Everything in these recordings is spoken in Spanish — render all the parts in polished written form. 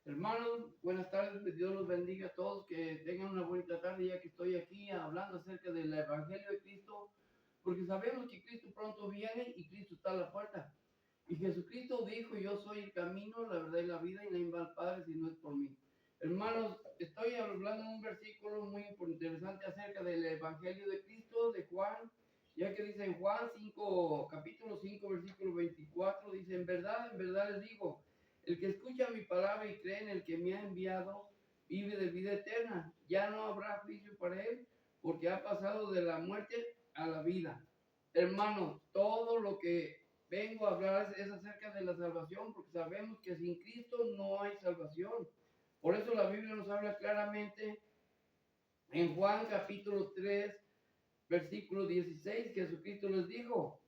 Hermanos, buenas tardes, que Dios los bendiga a todos, que tengan una bonita tarde ya que estoy aquí hablando acerca del Evangelio de Cristo, porque sabemos que Cristo pronto viene y Cristo está a la puerta. Y Jesucristo dijo, yo soy el camino, la verdad y la vida, y nadie va al Padre si no es por mí. Hermanos, estoy hablando en un versículo muy interesante acerca del Evangelio de Cristo, de Juan, ya que dice en Juan 5, capítulo 5, versículo 24, dice, en verdad les digo, el que escucha mi palabra y cree en el que me ha enviado, vive de vida eterna. Ya no habrá juicio para él, porque ha pasado de la muerte a la vida. Hermanos, todo lo que vengo a hablar es acerca de la salvación, porque sabemos que sin Cristo no hay salvación. Por eso la Biblia nos habla claramente en Juan capítulo 3, versículo 16, Jesucristo les dijo,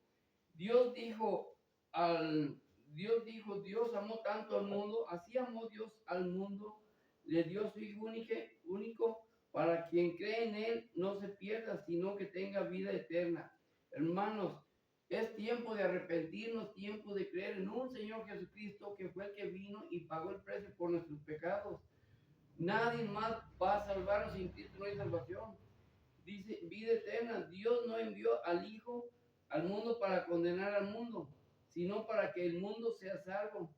Dios dijo al Dios amó tanto al mundo, así amó Dios al mundo, le dio su hijo único para quien cree en él no se pierda, sino que tenga vida eterna. Hermanos, es tiempo de arrepentirnos, tiempo de creer en un Señor Jesucristo que fue el que vino y pagó el precio por nuestros pecados. Nadie más va a salvarnos, sin Cristo no hay salvación. Dice vida eterna. Dios no envió al Hijo al mundo para condenar al mundo, sino para que el mundo sea salvo.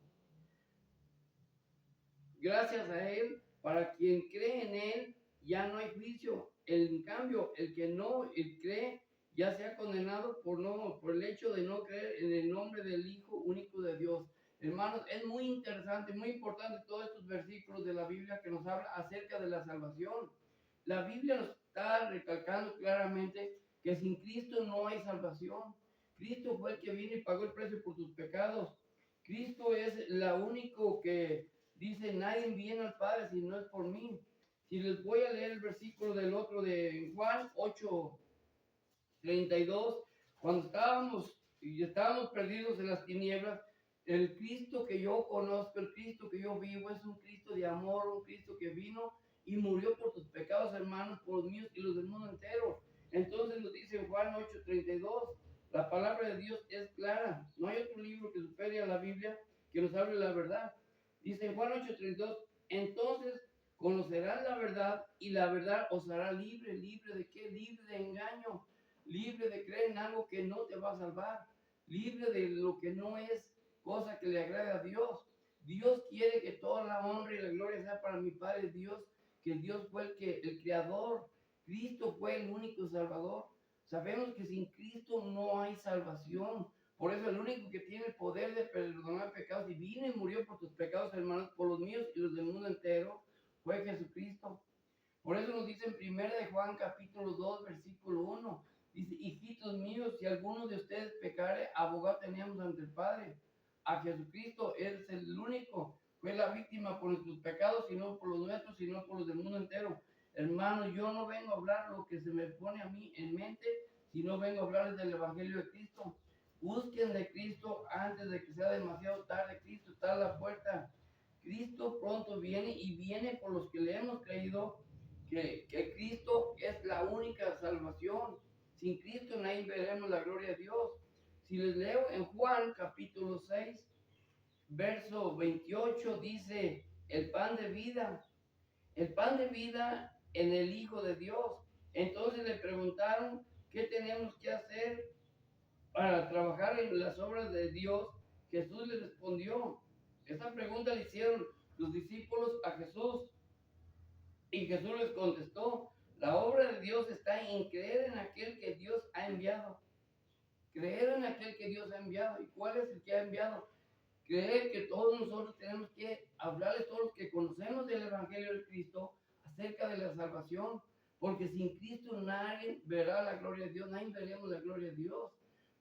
Gracias a Él, para quien cree en Él, ya no hay juicio. En cambio, el que no cree, ya sea condenado por el hecho de no creer en el nombre del Hijo único de Dios. Hermanos, es muy interesante, muy importante todos estos versículos de la Biblia que nos habla acerca de la salvación. La Biblia nos está recalcando claramente que sin Cristo no hay salvación. Cristo fue el que vino y pagó el precio por tus pecados. Cristo es la único que dice, nadie viene al Padre si no es por mí. Si les voy a leer el versículo del otro de Juan 8:32, cuando estábamos perdidos en las tinieblas, el Cristo que yo conozco, el Cristo que yo vivo, es un Cristo de amor, un Cristo que vino y murió por tus pecados, hermanos, por los míos y los del mundo entero. Entonces nos dice en Juan 8:32, la palabra de Dios es clara. No hay otro libro que supere a la Biblia que nos hable la verdad. Dice en Juan 8:32, entonces conocerán la verdad y la verdad os hará libre. ¿Libre de qué? Libre de engaño, libre de creer en algo que no te va a salvar, libre de lo que no es cosa que le agrade a Dios. Dios quiere que toda la honra y la gloria sea para mi Padre Dios, que Dios fue el creador, Cristo fue el único salvador. Sabemos que sin Cristo no hay salvación. Por eso el único que tiene el poder de perdonar pecados y vino y murió por tus pecados, hermanos, por los míos y los del mundo entero, fue Jesucristo. Por eso nos dice en 1 de Juan capítulo 2, versículo 1, dice, hijitos míos, si alguno de ustedes pecare, abogado tenemos ante el Padre, a Jesucristo. Él es el único, fue la víctima por nuestros pecados, y no por los nuestros, sino por los del mundo entero. Hermano, yo no vengo a hablar lo que se me pone a mí en mente, sino vengo a hablarles del Evangelio de Cristo. Busquen de Cristo antes de que sea demasiado tarde. Cristo está a la puerta. Cristo pronto viene y viene por los que le hemos creído que Cristo es la única salvación. Sin Cristo nadie veremos la gloria de Dios. Si les leo en Juan capítulo 6, verso 28, dice, el pan de vida en el Hijo de Dios. Entonces le preguntaron, ¿qué tenemos que hacer para trabajar en las obras de Dios? Jesús les respondió. Esa pregunta le hicieron los discípulos a Jesús. Y Jesús les contestó, la obra de Dios está en creer en aquel que Dios ha enviado. Creer en aquel que Dios ha enviado. ¿Y cuál es el que ha enviado? Creer que todos nosotros tenemos que hablarles, todos los que conocemos del Evangelio de Cristo, acerca de la salvación. Porque sin Cristo nadie verá la gloria de Dios, nadie veremos la gloria de Dios.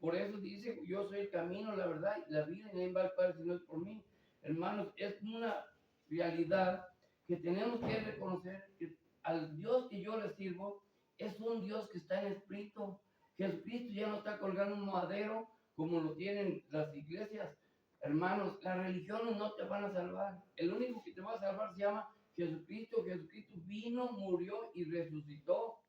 Por eso dice, yo soy el camino, la verdad y la vida, y nadie va al Padre si no es por mí. Hermanos, es una realidad que tenemos que reconocer que al Dios que yo le sirvo es un Dios que está en espíritu. Jesucristo ya no está colgando un madero como lo tienen las iglesias. Hermanos, las religiones no te van a salvar. El único que te va a salvar se llama Jesucristo. Jesucristo vino, murió y resucitó.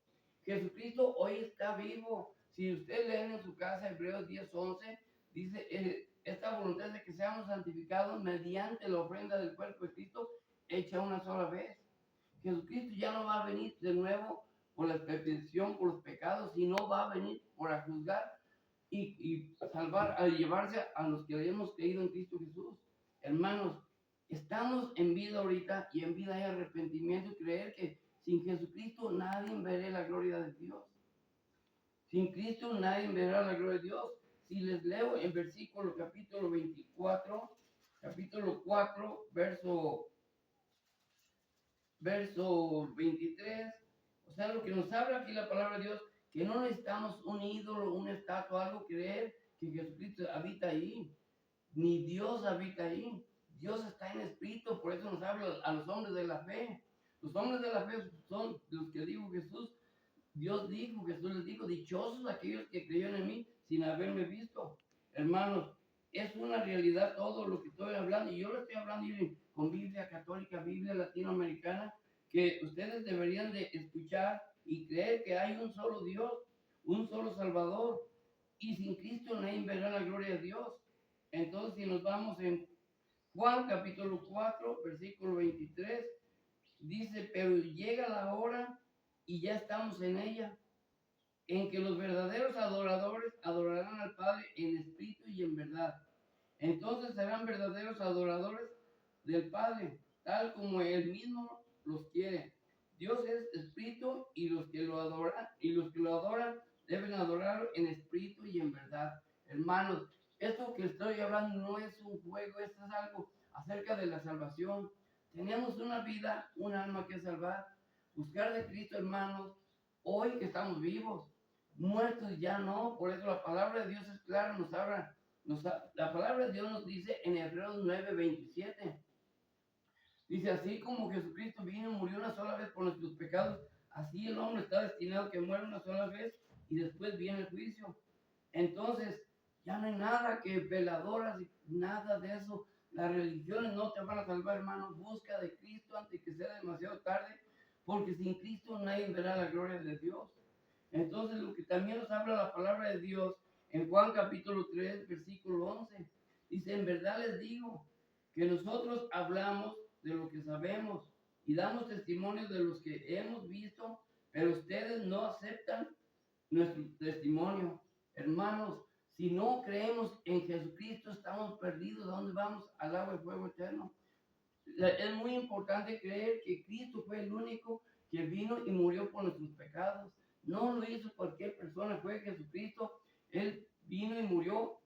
Jesucristo hoy está vivo. Si usted lee en su casa Hebreos 10:11, dice, esta voluntad de que seamos santificados mediante la ofrenda del cuerpo de Cristo hecha una sola vez. Jesucristo ya no va a venir de nuevo por la expiación, por los pecados, sino va a venir por a juzgar y salvar, a llevarse a los que hemos creído en Cristo Jesús. Hermanos, estamos en vida ahorita y en vida hay arrepentimiento y creer que sin Jesucristo nadie verá la gloria de Dios. Sin Cristo nadie verá la gloria de Dios. Si les leo en versículo capítulo 24, capítulo 4, verso 23, o sea, lo que nos habla aquí la palabra de Dios, que no necesitamos un ídolo, una estatua, algo creer que Jesucristo habita ahí, ni Dios habita ahí. Dios está en espíritu, por eso nos habla a los hombres de la fe. Los hombres de la fe son los que dijo Jesús. Dios dijo, Jesús les dijo, dichosos aquellos que creyeron en mí sin haberme visto. Hermanos, es una realidad todo lo que estoy hablando, y yo lo estoy hablando con Biblia católica, Biblia latinoamericana, que ustedes deberían de escuchar y creer que hay un solo Dios, un solo Salvador, y sin Cristo nadie verá la gloria de Dios. Entonces, si nos vamos en Juan capítulo 4, versículo 23, dice, pero llega la hora y ya estamos en ella, en que los verdaderos adoradores adorarán al Padre en espíritu y en verdad. Entonces serán verdaderos adoradores del Padre, tal como Él mismo los quiere. Dios es espíritu y los que lo adoran deben adorarlo en espíritu y en verdad. Hermanos, esto que estoy hablando no es un juego, esto es algo acerca de la salvación. Tenemos una vida, un alma que salvar. Buscar de Cristo, hermanos, hoy que estamos vivos, muertos ya no. Por eso la palabra de Dios es clara, nos habla. La palabra de Dios nos dice en Hebreos 9:27. Dice, así como Jesucristo vino y murió una sola vez por nuestros pecados, así el hombre está destinado a que muera una sola vez y después viene el juicio. Entonces, ya no hay nada que veladoras y nada de eso. Las religiones no te van a salvar, hermano. Busca de Cristo antes que sea demasiado tarde, porque sin Cristo nadie verá la gloria de Dios. Entonces, lo que también nos habla la palabra de Dios en Juan capítulo 3, versículo 11, dice, en verdad les digo que nosotros hablamos de lo que sabemos y damos testimonio de los que hemos visto, pero ustedes no aceptan nuestro testimonio. Hermanos, si no creemos en Jesucristo, estamos perdidos. ¿A dónde vamos? Al agua de fuego eterno. Es muy importante creer que Cristo fue el único que vino y murió por nuestros pecados. No lo hizo cualquier persona, fue Jesucristo. Él vino y murió,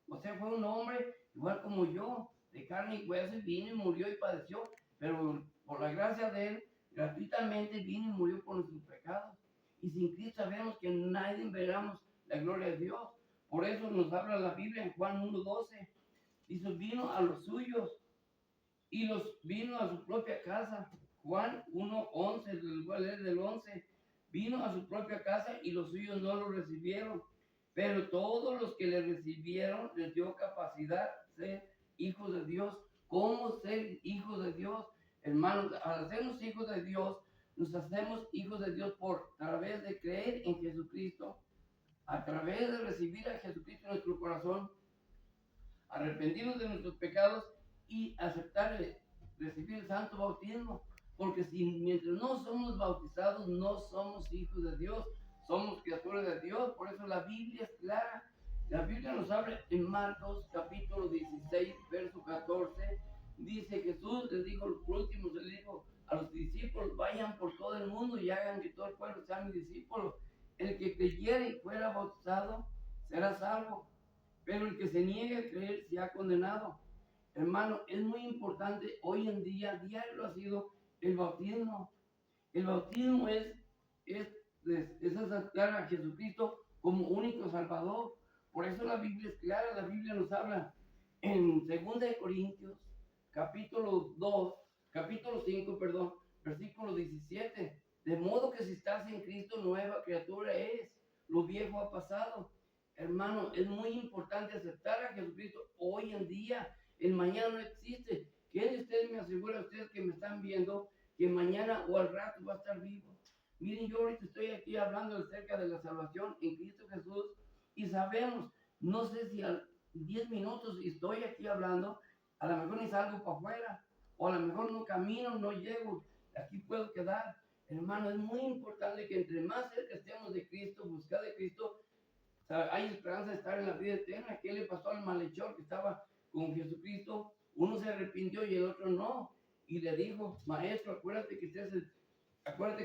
o sea, fue un hombre igual como yo, de carne y hueso, y vino y murió y padeció, pero por la gracia de Él, gratuitamente vino y murió por nuestros pecados. Y sin Cristo sabemos que nadie veremos la gloria de Dios. Por eso nos habla la Biblia en Juan 1:12. Dice, vino a los suyos y los vino a su propia casa. Juan 1:11, les voy a leer del 11. Vino a su propia casa y los suyos no lo recibieron. Pero todos los que le recibieron les dio capacidad de ser hijos de Dios. ¿Cómo ser hijos de Dios? Hermanos, al hacernos hijos de Dios, nos hacemos hijos de Dios por a través de creer en Jesucristo, a través de recibir a Jesucristo en nuestro corazón, arrepentirnos de nuestros pecados y aceptar, recibir el santo bautismo. Porque si mientras no somos bautizados, no somos hijos de Dios, somos criaturas de Dios. Por eso la Biblia es clara. La Biblia nos habla en Marcos capítulo 16, verso 14. Dice, Jesús les dijo, por último, les dijo a los discípulos, vayan por todo el mundo y hagan que todo el pueblo sea mi discípulo. El que creyere y fuera bautizado será salvo, pero el que se niegue a creer se ha condenado. Hermano, es muy importante hoy en día, diario lo ha sido, el bautismo. El bautismo es aceptar a Jesucristo como único Salvador. Por eso la Biblia es clara, la Biblia nos habla en 2 Corintios, capítulo 5, perdón, versículo 17. De modo que si estás en Cristo, nueva criatura es. Lo viejo ha pasado. Hermano, es muy importante aceptar a Jesucristo hoy en día. El mañana no existe. ¿Quién de ustedes me asegura, ustedes que me están viendo, que mañana o al rato va a estar vivo? Miren, yo ahorita estoy aquí hablando acerca de la salvación en Cristo Jesús y sabemos, no sé si a 10 minutos estoy aquí hablando, a lo mejor ni salgo para afuera. o a lo mejor no camino, no llego, aquí puedo quedar. Hermano, es muy importante que entre más cerca estemos de Cristo, buscar de Cristo, hay esperanza de estar en la vida eterna. ¿Qué le pasó al malhechor que estaba con Jesucristo? Uno se arrepintió y el otro no. Y le dijo, maestro, acuérdate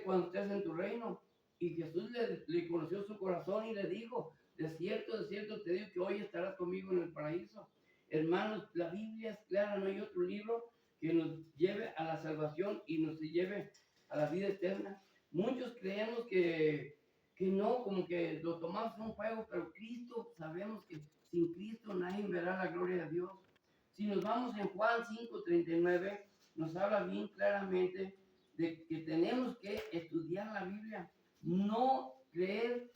cuando estés en tu reino. Y Jesús le conoció su corazón y le dijo, de cierto te digo que hoy estarás conmigo en el paraíso. Hermanos, la Biblia es clara, no hay otro libro que nos lleve a la salvación y nos lleve a la vida eterna. Muchos creemos que no, como que lo tomamos como un juego, pero Cristo, sabemos que sin Cristo nadie verá la gloria de Dios. Si nos vamos en Juan 5:39, nos habla bien claramente de que tenemos que estudiar la Biblia, no creer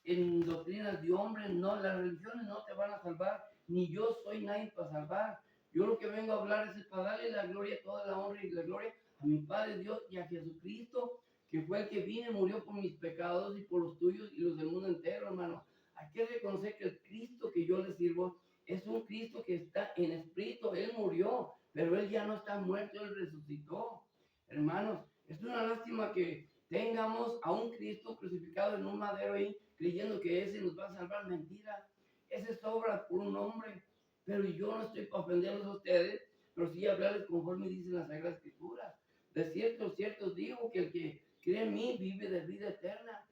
en doctrinas de hombres, no, las religiones no te van a salvar, ni yo soy nadie para salvar. Yo lo que vengo a hablar es para darle la gloria, toda la honra y la gloria a mi Padre Dios y a Jesucristo, que fue el que vino y murió por mis pecados y por los tuyos y los del mundo entero, hermano. Hay que reconocer que el Cristo que yo le sirvo es un Cristo que está en espíritu. Él murió, pero Él ya no está muerto, Él resucitó. Hermanos, es una lástima que tengamos a un Cristo crucificado en un madero ahí, creyendo que ese nos va a salvar. Mentira. Ese sobra por un hombre. Pero yo no estoy para ofenderlos a ustedes, pero sí hablarles conforme dicen las Sagradas Escrituras. De cierto digo que el que cree en mí vive de vida eterna.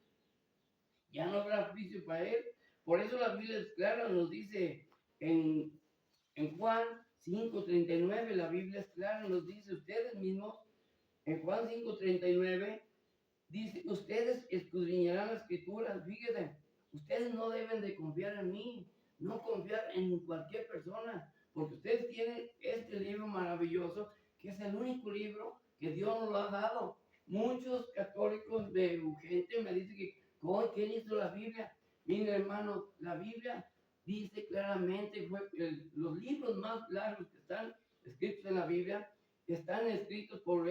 Ya no habrá juicio para él. Por eso la Biblia es clara, nos dice en, en Juan 5:39, la Biblia es clara, nos dice ustedes mismos, en Juan 5:39, dice, ustedes escudriñarán las escrituras, fíjense, ustedes no deben de confiar en mí, no confiar en cualquier persona, porque ustedes tienen este libro maravilloso, que es el único libro que Dios nos lo ha dado. Muchos católicos de gente me dicen que, ¿quién hizo la Biblia? Mire, hermano, la Biblia dice claramente, los libros más largos que están escritos en la Biblia, están escritos por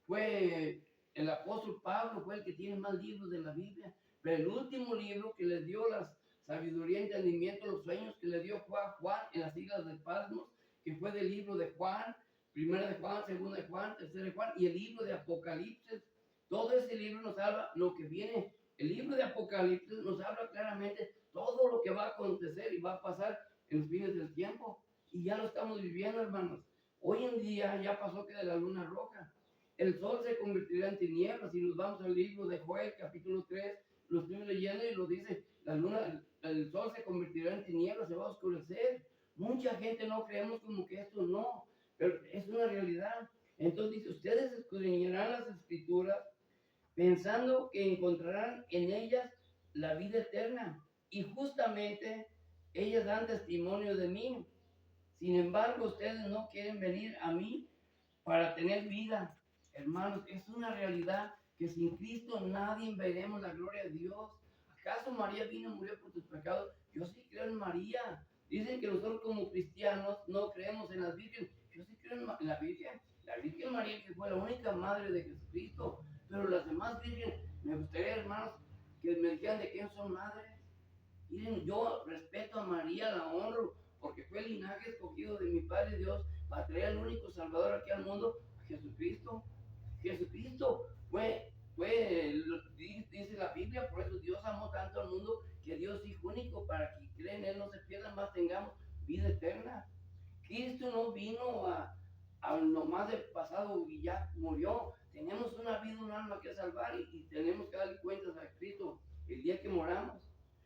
fue el apóstol Pablo, fue el que tiene más libros de la Biblia, pero el último libro que le dio la sabiduría, entendimiento, los sueños que le dio Juan en las islas de Patmos, que fue del libro de Juan, primera de Juan, segunda de Juan, tercera de Juan, y el libro de Apocalipsis. Todo ese libro nos habla lo que viene. El libro de Apocalipsis nos habla claramente todo lo que va a acontecer y va a pasar en los fines del tiempo. Y ya lo estamos viviendo, hermanos. Hoy en día ya pasó que de la luna roja. El sol se convertirá en tinieblas. Si nos vamos al libro de Joel, capítulo 3, lo estoy leyendo y lo dice, el sol se convertirá en tinieblas, se va a oscurecer. Mucha gente no creemos como que esto no, pero es una realidad. Entonces dice, ustedes escudriñarán las escrituras pensando que encontrarán en ellas la vida eterna. Y justamente ellas dan testimonio de mí. Sin embargo, ustedes no quieren venir a mí para tener vida. Hermanos, es una realidad que sin Cristo nadie veremos la gloria de Dios. ¿Acaso María vino y murió por tus pecados? Yo sí creo en María. Dicen que nosotros como cristianos no creemos en las vírgenes. Yo sí creo en la Virgen. La Virgen María, que fue la única madre de Jesucristo. Pero las demás vírgenes, me gustaría, hermanos, que me dijeran de quién son madres. Miren, yo respeto a María, la honro, porque fue el linaje escogido de mi Padre Dios para traer al único Salvador aquí al mundo, a Jesucristo. Jesucristo dice la Biblia, por eso Dios amó tanto al mundo que Dios Hijo único para que creen en Él no se pierda, más tengamos vida eterna. Cristo no vino a nomás del pasado y ya murió. Tenemos una vida, un alma que salvar y tenemos que darle cuentas a Cristo el día que moramos.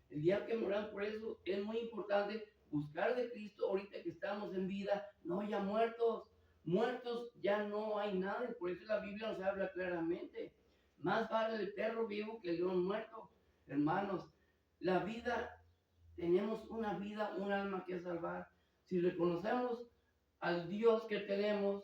El día que moramos, por eso es muy importante buscar de Cristo ahorita que estamos en vida, no ya muertos. Muertos ya no hay nada, por eso la Biblia nos habla claramente. Más vale el perro vivo que el león muerto. Hermanos, la vida, tenemos una vida, un alma que salvar. Si reconocemos al Dios que tenemos,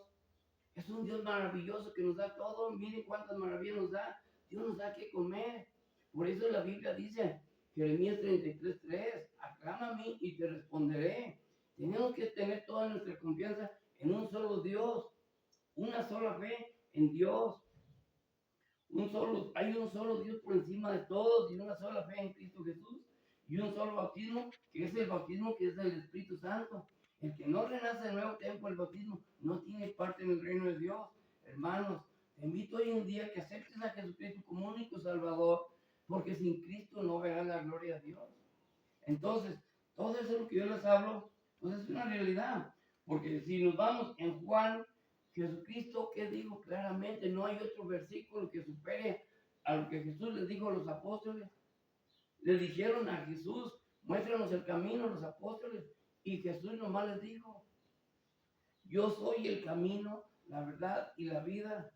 es un Dios maravilloso que nos da todo. Miren cuántas maravillas nos da. Dios nos da que comer. Por eso la Biblia dice, Jeremías 33:3, aclama a mí y te responderé. Tenemos que tener toda nuestra confianza en un solo Dios, una sola fe en Dios. Hay un solo Dios por encima de todos y una sola fe en Cristo Jesús y un solo bautismo, que es el bautismo que es del Espíritu Santo. El que no renace de nuevo tiempo el bautismo no tiene parte en el reino de Dios. Hermanos, te invito hoy en día que aceptes a Jesucristo como único Salvador, porque sin Cristo no verás la gloria de Dios. Entonces, todo eso es lo que yo les hablo, pues es una realidad. Porque si nos vamos en Juan, Jesucristo, ¿qué dijo claramente? No hay otro versículo que supere a lo que Jesús les dijo a los apóstoles. Le dijeron a Jesús, muéstranos el camino, los apóstoles. Y Jesús nomás les dijo, yo soy el camino, la verdad y la vida.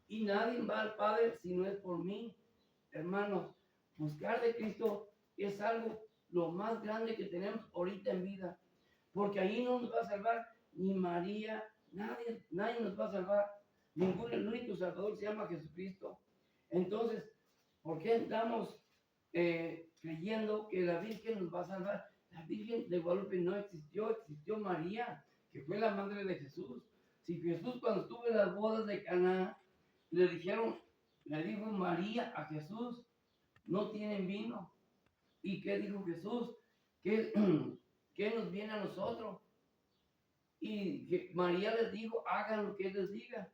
Y nadie va al Padre si no es por mí. Hermanos, buscar de Cristo es algo lo más grande que tenemos ahorita en vida. Porque ahí no nos va a salvar ni María, nadie nos va a salvar. El único Salvador se llama Jesucristo. Entonces, ¿por qué estamos creyendo que la Virgen nos va a salvar? La Virgen de Guadalupe no existió, existió María, que fue la madre de Jesús. Si Jesús cuando estuvo en las bodas de Caná, le dijo María a Jesús, no tienen vino. ¿Y qué dijo Jesús? ¿Qué, qué nos viene a nosotros? Y María les dijo, hagan lo que él les diga.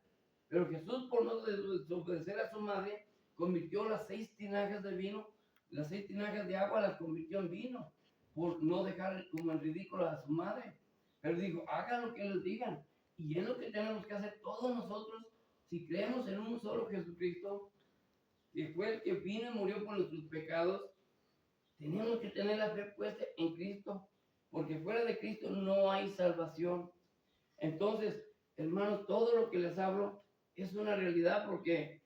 Pero Jesús, por no desobedecer a su madre, convirtió las 6 tinajas de vino, las 6 tinajas de agua las convirtió en vino, por no dejar como en ridículo a su madre. Pero dijo, hagan lo que les digan. Y es lo que tenemos que hacer todos nosotros, si creemos en un solo Jesucristo, que fue el que vino y murió por nuestros pecados. Tenemos que tener la fe puesta en Cristo, porque fuera de Cristo no hay salvación. Entonces, hermanos, todo lo que les hablo es una realidad, porque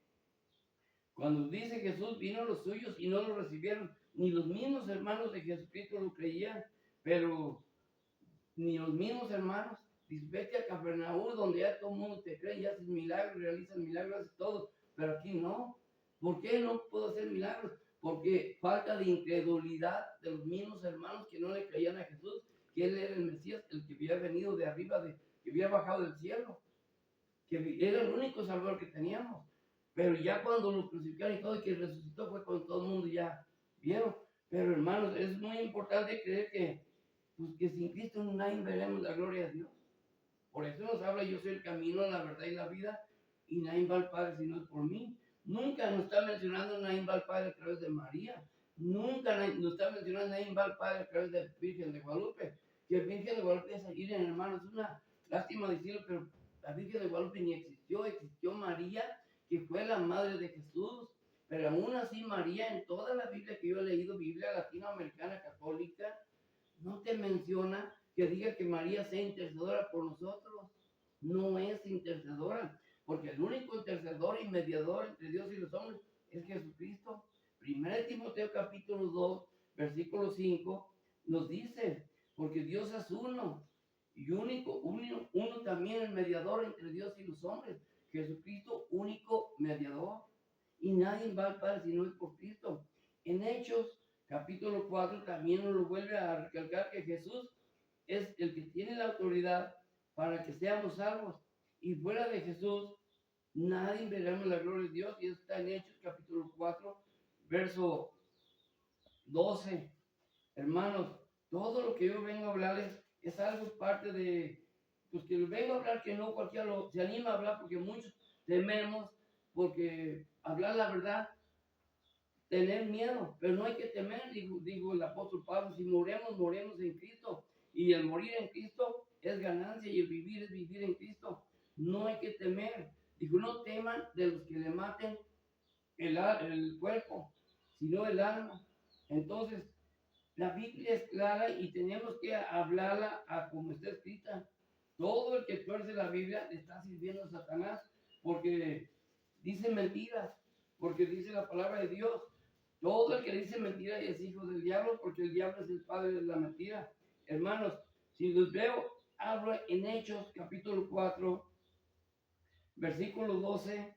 cuando dice Jesús, vino a los suyos y no lo recibieron, ni los mismos hermanos de Jesucristo lo creían, pero ni los mismos hermanos. Dice, vete a Capernaum, donde ya todo el mundo te cree y haces milagros, realizas milagros, haces todo, pero aquí no. ¿Por qué no puedo hacer milagros? Porque falta de incredulidad de los mismos hermanos que no le creían a Jesús, que Él era el Mesías, el que había venido de arriba, que había bajado del cielo, que era el único Salvador que teníamos. Pero ya cuando lo crucificaron y todo, y que resucitó, fue cuando todo el mundo ya vieron. Pero hermanos, es muy importante creer que, pues, que sin Cristo nadie veremos la gloria de Dios. Por eso nos habla, yo soy el camino, la verdad y la vida, y nadie va al Padre si no es por mí. Nunca nos está mencionando nadie va al Padre a través de María. Nunca nos está mencionando nadie va al Padre a través de Virgen de Guadalupe. Que Virgen de Guadalupe es allí, hermanos, es una lástima decirlo, pero la Virgen de Guadalupe ni existió, existió María, que fue la madre de Jesús. Pero aún así María, en toda la Biblia que yo he leído, Biblia latinoamericana católica, no te menciona que diga que María sea intercedora por nosotros. No es intercedora, porque el único intercedor y mediador entre Dios y los hombres es Jesucristo. 1 Timoteo capítulo 2, versículo 5, nos dice, porque Dios es uno, y uno también el mediador entre Dios y los hombres. Jesucristo, único mediador. Y nadie va al Padre si no es por Cristo. En Hechos capítulo 4 también nos lo vuelve a recalcar que Jesús es el que tiene la autoridad para que seamos salvos. Y fuera de Jesús, nadie veremos la gloria de Dios. Y eso está en Hechos capítulo 4, verso 12. Hermanos, todo lo que yo vengo a hablarles es algo parte de, pues que vengo a hablar que no cualquiera se anima a hablar, porque muchos tememos, porque hablar la verdad tener miedo, pero no hay que temer, dijo el apóstol Pablo, si moremos, moremos en Cristo, y el morir en Cristo es ganancia, y el vivir es vivir en Cristo, no hay que temer, dijo, no teman de los que le maten el cuerpo, sino el alma. Entonces, la Biblia es clara y tenemos que hablarla a como está escrita. Todo el que tuerce la Biblia le está sirviendo a Satanás, porque dice mentiras, porque dice la palabra de Dios. Todo el que dice mentira es hijo del diablo, porque el diablo es el padre de la mentira. Hermanos, si los veo, hablo en Hechos capítulo 4, versículo 12,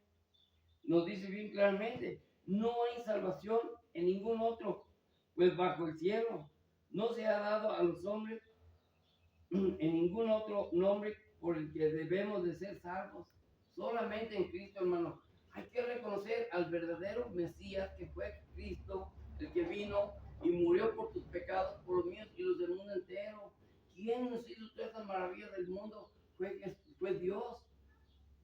nos dice bien claramente, no hay salvación en ningún otro, pues bajo el cielo no se ha dado a los hombres en ningún otro nombre por el que debemos de ser salvos, solamente en Cristo, hermano. Hay que reconocer al verdadero Mesías, que fue Cristo, el que vino y murió por tus pecados, por los míos y los del mundo entero. ¿quién nos hizo todas estas maravillas del mundo? Fue Dios.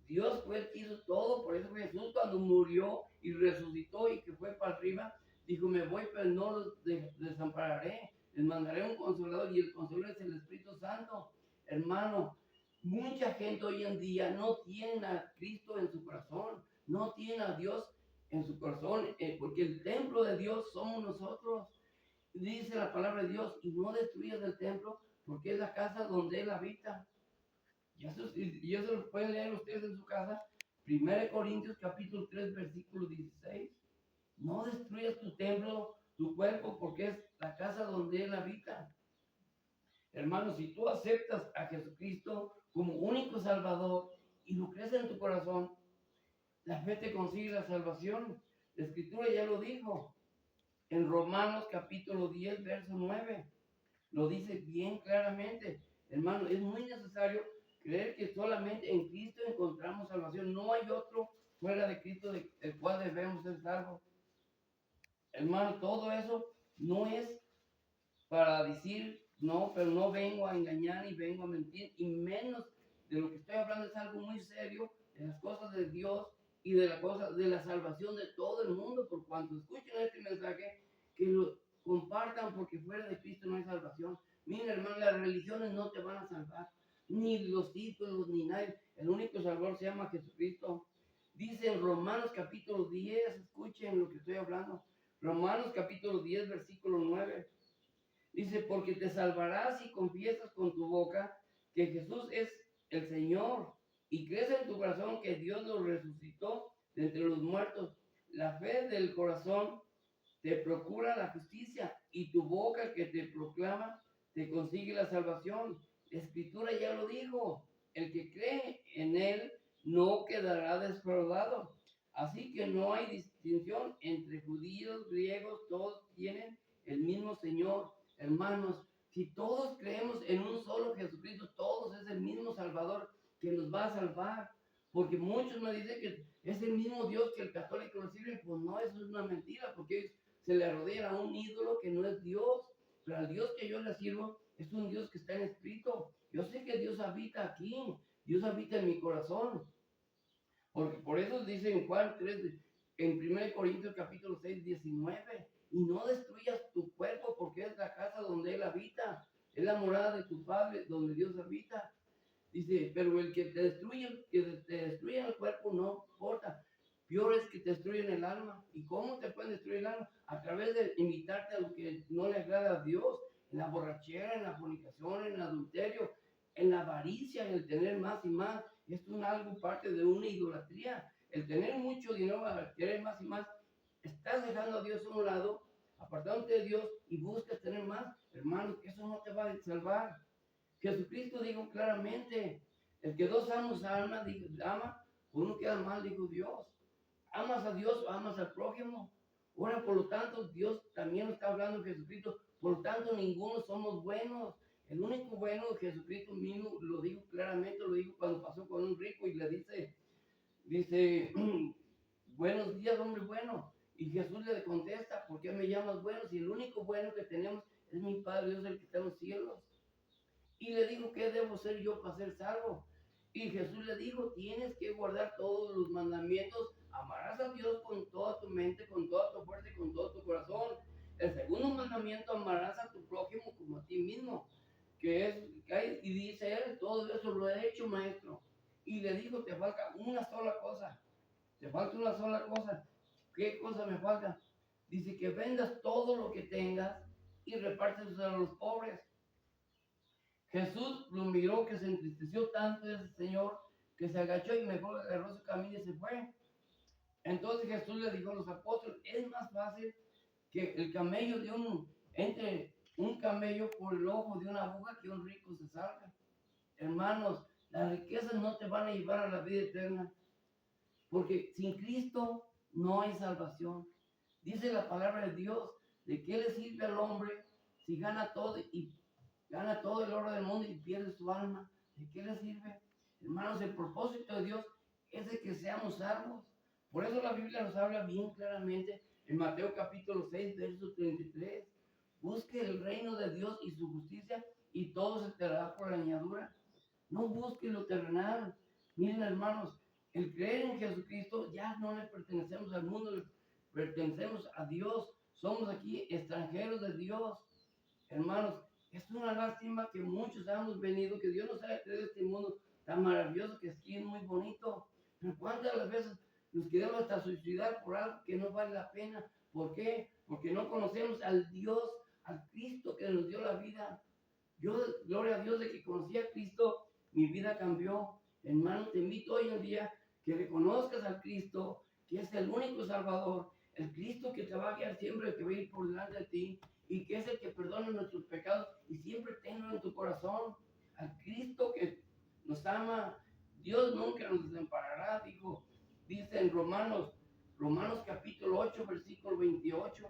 Dios fue el que hizo todo. Por eso Jesús, cuando murió y resucitó y que fue para arriba, dijo: me voy, pero no los desampararé. Les mandaré un consolador, y el consolador es el Espíritu Santo. Hermano, mucha gente hoy en día no tiene a Cristo en su corazón, no tiene a Dios en su corazón, porque el templo de Dios somos nosotros. Dice la palabra de Dios: y no destruyas el templo, porque es la casa donde Él habita. Y eso lo pueden leer ustedes en su casa. 1 Corintios capítulo 3 versículo 16. No destruyas tu templo, tu cuerpo, porque es la casa donde Él habita. Hermano, si tú aceptas a Jesucristo como único Salvador y lo crees en tu corazón, la fe te consigue la salvación. La Escritura ya lo dijo en Romanos capítulo 10 verso 9. Lo dice bien claramente. Hermano, es muy necesario creer que solamente en Cristo encontramos salvación. No hay otro fuera de Cristo del cual debemos ser salvos. Hermano, todo eso no es para decir: no, pero no vengo a engañar ni vengo a mentir, y menos de lo que estoy hablando. Es algo muy serio, de las cosas de Dios y de la cosa de la salvación de todo el mundo. Por cuanto escuchen este mensaje, que lo compartan, porque fuera de Cristo no hay salvación. Mira, hermano, las religiones no te van a salvar, ni los títulos, ni nadie. El único salvador se llama Jesucristo. Dice en Romanos capítulo 10, escuchen lo que estoy hablando. Romanos capítulo 10 versículo 9. Dice: porque te salvarás si confiesas con tu boca que Jesús es el Señor, y crees en tu corazón que Dios lo resucitó de entre los muertos. La fe del corazón te procura la justicia, y tu boca que te proclama te consigue la salvación. La Escritura ya lo dijo: el que cree en Él no quedará defraudado. Así que no hay distinción entre judíos, griegos, todos tienen el mismo Señor. Hermanos, si todos creemos en un solo Jesucristo, todos es el mismo Salvador que nos va a salvar. Porque muchos me dicen que es el mismo Dios que el católico lo sirve. Pues no, eso es una mentira, porque ellos se le arrodillan a un ídolo que no es Dios. Pero al Dios que yo le sirvo es un Dios que está en espíritu. Yo sé que Dios habita aquí, Dios habita en mi corazón. Porque por eso dice en Juan 3, en 1 Corintios capítulo 6, 19: y no destruyas tu cuerpo, porque es la casa donde Él habita, es la morada de tu Padre, donde Dios habita. Dice: pero el que te destruye el cuerpo no importa, peor es que te destruyen el alma. ¿Y cómo te pueden destruir el alma? A través de invitarte a lo que no le agrada a Dios, en la borrachera, en la fornicación, en el adulterio, en la avaricia, en el tener más y más. Esto es algo parte de una idolatría. El tener mucho dinero, al querer más y más, estás dejando a Dios a un lado, apartándote de Dios, y buscas tener más. Hermanos, eso no te va a salvar. Jesucristo dijo claramente: el que dos amos ama, uno queda mal, dijo Dios. ¿Amas a Dios o amas al prójimo? Ahora, por lo tanto, Dios también está hablando en Jesucristo. Por lo tanto, ninguno somos buenos. El único bueno, Jesucristo mismo lo dijo claramente. Lo dijo cuando pasó con un rico y le dice: buenos días, hombre bueno. Y Jesús le contesta: ¿por qué me llamas bueno? Si el único bueno que tenemos es mi Padre Dios, el que está en los cielos. Y le dijo: ¿qué debo ser yo para ser salvo? Y Jesús le dijo: tienes que guardar todos los mandamientos. Amarás a Dios con toda tu mente, con toda tu fuerza y con todo tu corazón. El segundo mandamiento: amarás a tu prójimo como a ti mismo. Y dice él: todo eso lo he hecho, maestro. Y le dijo: te falta una sola cosa. Te falta una sola cosa. ¿Qué cosa me falta? Dice: que vendas todo lo que tengas y repártelo a los pobres. Jesús lo miró, que se entristeció tanto ese señor, que se agachó y mejor agarró su camino y se fue. Entonces Jesús le dijo a los apóstoles: es más fácil que el camello entre un camello por el ojo de una aguja, que un rico se salga. Hermanos, las riquezas no te van a llevar a la vida eterna, porque sin Cristo no hay salvación. Dice la palabra de Dios: ¿de qué le sirve al hombre si gana todo el oro del mundo y pierde su alma? ¿De qué le sirve? Hermanos, el propósito de Dios es de que seamos salvos. Por eso la Biblia nos habla bien claramente en Mateo capítulo 6, verso 33: busque el reino de Dios y su justicia, y todo se te da por añadidura. No busques lo terrenal. Miren, hermanos, el creer en Jesucristo ya no le pertenecemos al mundo, le pertenecemos a Dios. Somos aquí extranjeros de Dios. Hermanos, es una lástima que muchos hemos venido, que Dios nos haya traído este mundo tan maravilloso, que aquí es muy bonito. Pero cuántas las veces nos queremos hasta suicidar por algo que no vale la pena. ¿Por qué? Porque no conocemos al Dios, al Cristo que nos dio la vida. Yo, gloria a Dios, de que conocí a Cristo, mi vida cambió. Hermano, te invito hoy en día que reconozcas al Cristo, que es el único Salvador, el Cristo que te va a guiar siempre, que va a ir por delante de ti, y que es el que perdona nuestros pecados, y siempre tenlo en tu corazón. Al Cristo que nos ama, Dios nunca nos desamparará, dice en Romanos capítulo 8, versículo 28.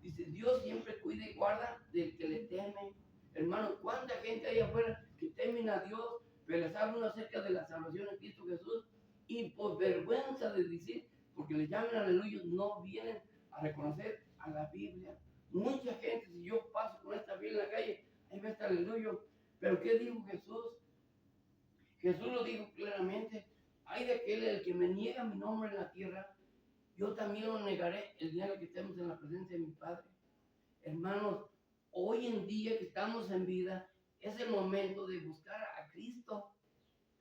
Dice, Dios siempre cuida y guarda del que le teme. Hermano, ¿cuánta gente hay afuera que temen a Dios, pero les hablan acerca de la salvación en Cristo Jesús? Y por vergüenza de decir, porque le llaman aleluya, no vienen a reconocer a la Biblia. Mucha gente, si yo paso con esta Biblia en la calle, ahí va a estar aleluya. Pero ¿qué dijo Jesús? Jesús lo dijo claramente. Hay de aquel el que me niega mi nombre en la tierra, yo también lo negaré el día en que estemos en la presencia de mi Padre. Hermanos, hoy en día que estamos en vida, es el momento de buscar a Cristo.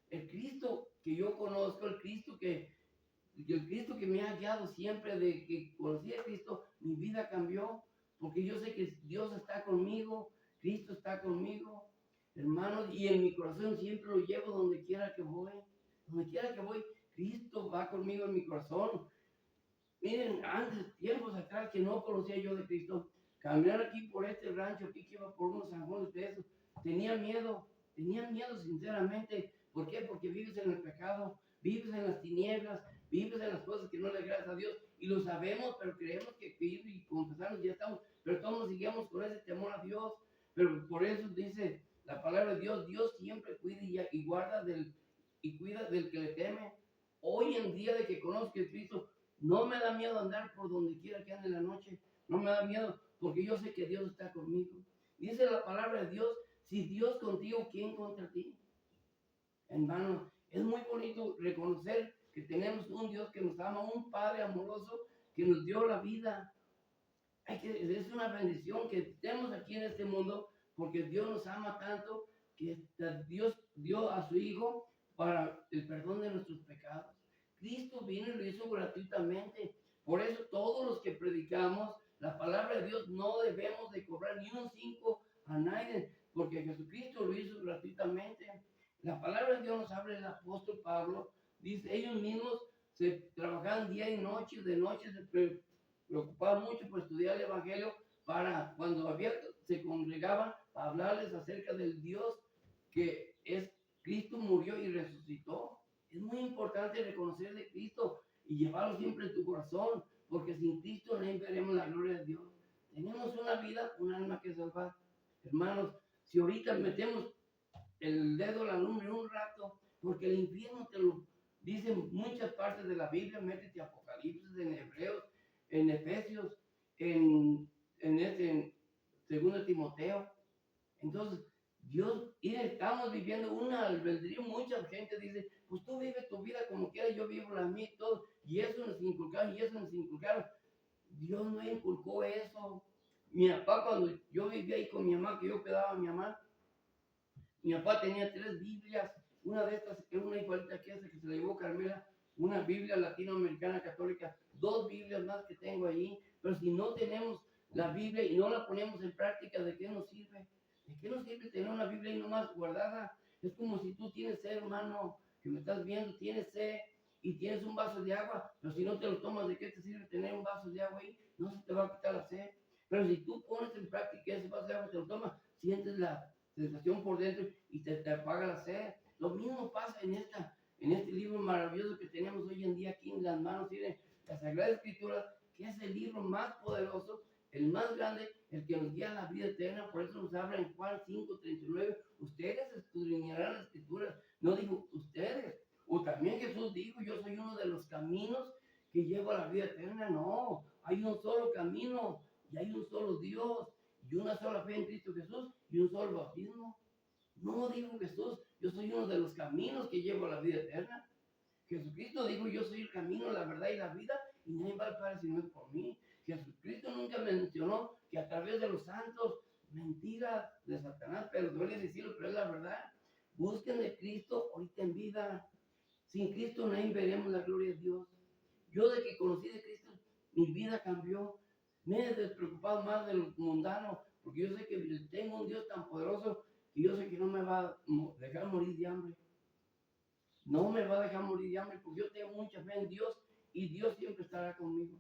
El Cristo que yo conozco, el Cristo que me ha guiado siempre, de que conocí a Cristo, mi vida cambió, porque yo sé que Dios está conmigo, Cristo está conmigo, hermanos, y en mi corazón siempre lo llevo donde quiera que voy. Donde quiera que voy, Cristo va conmigo en mi corazón. Miren, antes, tiempos atrás que no conocía yo de Cristo, caminar aquí por este rancho, aquí que iba por unos zanjones de eso, tenía miedo sinceramente. ¿Por qué? Porque vives en el pecado, vives en las tinieblas, vives en las cosas que no le agradan a Dios, y lo sabemos, pero creemos que ir y confesarnos ya estamos, pero todos seguimos con ese temor a Dios. Pero por eso dice la palabra de Dios, Dios siempre cuida y guarda y cuida del que le teme. Hoy en día de que conozco a Cristo, no me da miedo andar por donde quiera que ande en la noche. No me da miedo porque yo sé que Dios está conmigo. Dice la palabra de Dios, si Dios contigo, ¿quién contra ti? Hermano, es muy bonito reconocer que tenemos un Dios que nos ama, un Padre amoroso que nos dio la vida. Es una bendición que estemos aquí en este mundo porque Dios nos ama tanto que Dios dio a su Hijo para el perdón de nuestros pecados. Cristo vino y lo hizo gratuitamente. Por eso todos los que predicamos la palabra de Dios no debemos de cobrar ni un 5 a nadie, porque Jesucristo lo hizo gratuitamente. La palabra de Dios nos habla el apóstol Pablo, dice, ellos mismos se trabajaban día y noche, de noche se preocupaban mucho por estudiar el Evangelio para cuando se congregaban para hablarles acerca del Dios que es Cristo murió y resucitó. Es muy importante reconocer de Cristo y llevarlo siempre en tu corazón, porque sin Cristo no veremos la gloria de Dios. Tenemos una vida, un alma que salvar. Hermanos, si ahorita metemos el dedo a la lumbre un rato, porque el infierno te lo dicen muchas partes de la Biblia, métete Apocalipsis, en Hebreos, en Efesios, en 2 Timoteo. Entonces, Dios, y estamos viviendo una albedrío. Mucha gente dice, pues tú vives tu vida como quieras, yo vivo la mía y todo. Y eso nos inculcaron, y eso nos inculcaron. Dios no inculcó eso. Mi papá, cuando yo vivía ahí con mi mamá, que yo cuidaba a mi mamá, mi papá tenía 3 Biblias. Una de estas era una igualita que esa que se la llevó Carmela, una Biblia latinoamericana católica, 2 Biblias más que tengo ahí. Pero si no tenemos la Biblia y no la ponemos en práctica, ¿de qué nos sirve? ¿De qué nos sirve tener una Biblia ahí nomás guardada? Es como si tú tienes sed, hermano, que me estás viendo, tienes sed y tienes un vaso de agua, pero si no te lo tomas, ¿de qué te sirve tener un vaso de agua ahí? No se te va a quitar la sed. Pero si tú pones en práctica ese vaso de agua, te lo tomas, sientes la sensación por dentro y te apaga la sed. Lo mismo pasa en este libro maravilloso que tenemos hoy en día aquí en las manos, tiene la Sagrada Escritura, que es el libro más poderoso, el más grande, el que nos guía a la vida eterna. Por eso nos habla en Juan 5:39, ustedes escudriñarán las Escrituras. No dijo ustedes, o también Jesús dijo, yo soy uno de los caminos que lleva a la vida eterna. No, hay un solo camino y hay un solo Dios y una sola fe en Cristo Jesús. y un solo bautismo. No dijo Jesús, yo soy uno de los caminos que llevo a la vida eterna. Jesucristo dijo, yo soy el camino, la verdad y la vida, y nadie va al Padre si no es por mí. Jesucristo nunca mencionó que a través de los santos, mentira de Satanás, pero duele decirlo, pero es la verdad. Busquen de Cristo ahorita en vida. Sin Cristo nadie veremos la gloria de Dios. Yo de que conocí de Cristo, mi vida cambió. Me he despreocupado más de lo mundano, porque yo sé que tengo un Dios tan poderoso que yo sé que no me va a dejar morir de hambre. No me va a dejar morir de hambre, porque yo tengo mucha fe en Dios y Dios siempre estará conmigo.